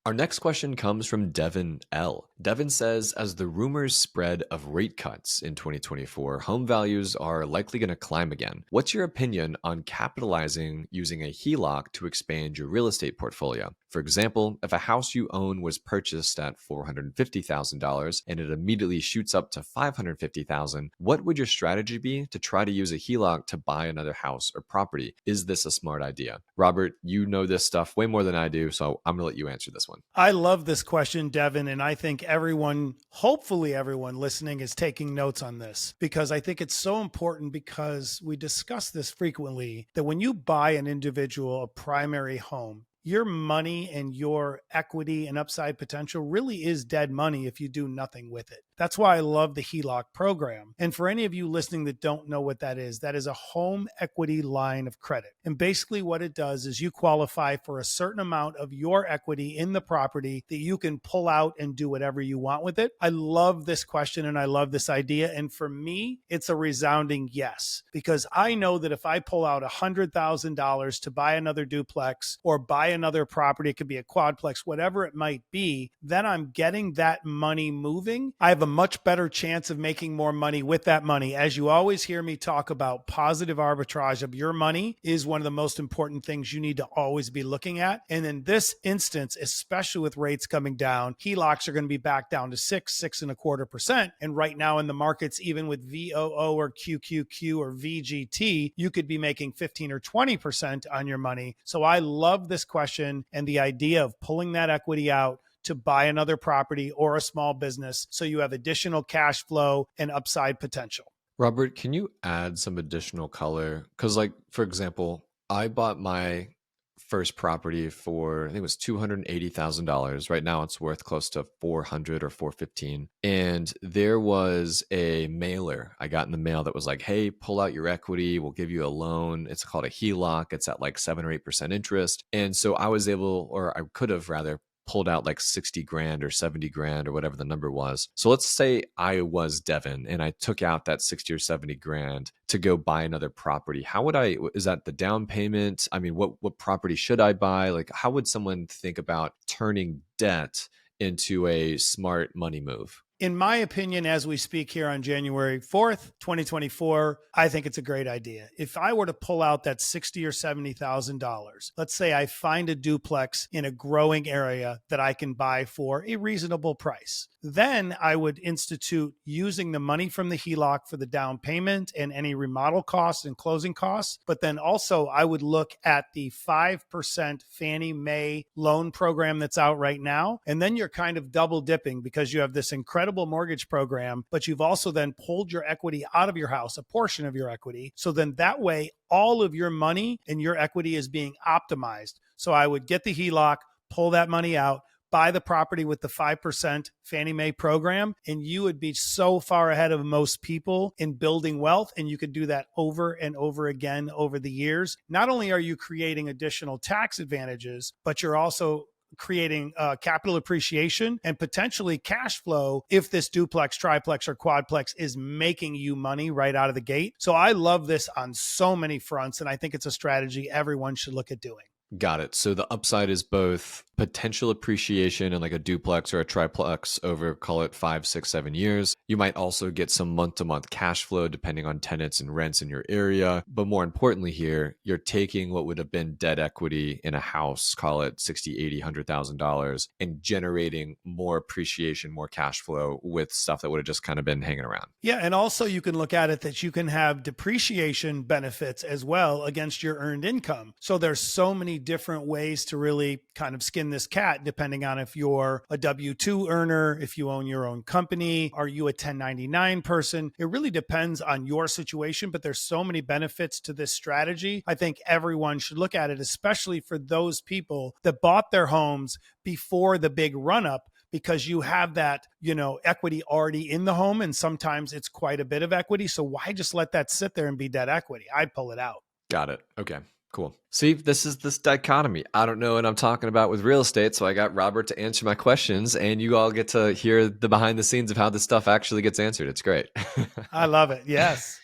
Our next question comes from Devin L. Devin says, as the rumors spread of rate cuts in 2024, home values are likely going to climb again. What's your opinion on capitalizing using a HELOC to expand your real estate portfolio? For example, if a house you own was purchased at $450,000 and it immediately shoots up to $550,000, what would your strategy be to try to use a HELOC to buy another house or property? Is this a smart idea? Robert, you know this stuff way more than I do, so I'm going to let you answer this one. I love this question, Devin, and I think hopefully everyone listening is taking notes on this, because I think it's so important, because we discuss this frequently, that when you buy an individual a primary home, your money and your equity and upside potential really is dead money if you do nothing with it. That's why I love the HELOC program. And for any of you listening that don't know what that is a home equity line of credit. And basically what it does is you qualify for a certain amount of your equity in the property that you can pull out and do whatever you want with it. I love this question and I love this idea. And for me, it's a resounding yes, because I know that if I pull out $100,000 to buy another duplex or buy another property, it could be a quadplex, whatever it might be, then I'm getting that money moving. I have a much better chance of making more money with that money. As you always hear me talk about, positive arbitrage of your money is one of the most important things you need to always be looking at. And in this instance, especially with rates coming down, HELOCs are going to be back down to 6.25%. And right now in the markets, even with VOO or QQQ or VGT, you could be making 15 or 20% on your money. So I love this question and the idea of pulling that equity out to buy another property or a small business, so you have additional cash flow and upside potential. Robert, can you add some additional color? Because, for example, I bought my first property for, I think it was $280,000. Right now it's worth close to $400 or $415. And there was a mailer I got in the mail that was like, hey, pull out your equity. We'll give you a loan. It's called a HELOC. It's at like 7 or 8% interest. And so I was able, or I could have rather, pulled out like 60 grand or 70 grand or whatever the number was. So let's say I was Devin and I took out that 60 or 70 grand to go buy another property. How would is that the down payment? I mean, what property should I buy? Like, how would someone think about turning debt into a smart money move? In my opinion, as we speak here on January 4th, 2024, I think it's a great idea. If I were to pull out that $60,000 or $70,000, let's say I find a duplex in a growing area that I can buy for a reasonable price, then I would institute using the money from the HELOC for the down payment and any remodel costs and closing costs. But then also I would look at the 5% Fannie Mae loan program that's out right now. And then you're kind of double dipping, because you have this incredible mortgage program, but you've also then pulled your equity out of your house, a portion of your equity. So then that way, all of your money and your equity is being optimized. So I would get the HELOC, pull that money out, buy the property with the 5% Fannie Mae program, and you would be so far ahead of most people in building wealth. And you could do that over and over again over the years. Not only are you creating additional tax advantages, but you're also creating capital appreciation and potentially cash flow if this duplex, triplex, or quadplex is making you money right out of the gate. So I love this on so many fronts, and I think it's a strategy everyone should look at doing. Got it. So the upside is both potential appreciation in like a duplex or a triplex over, call it 5, 6, 7 years. You might also get some month-to-month cash flow depending on tenants and rents in your area. But more importantly here, you're taking what would have been debt equity in a house, call it $60,000, $80,000, $100,000, and generating more appreciation, more cash flow with stuff that would have just kind of been hanging around. Yeah. And also you can look at it that you can have depreciation benefits as well against your earned income. So there's so many different ways to really kind of skin this cat, depending on if you're a W-2 earner, if you own your own company, are you a 1099 person? It really depends on your situation, but there's so many benefits to this strategy. I think everyone should look at it, especially for those people that bought their homes before the big run up, because you have that, equity already in the home. And sometimes it's quite a bit of equity. So why just let that sit there and be dead equity? I'd pull it out. Got it. Okay. Cool. See, this is this dichotomy. I don't know what I'm talking about with real estate, so I got Robert to answer my questions, and you all get to hear the behind the scenes of how this stuff actually gets answered. It's great. I love it. Yes.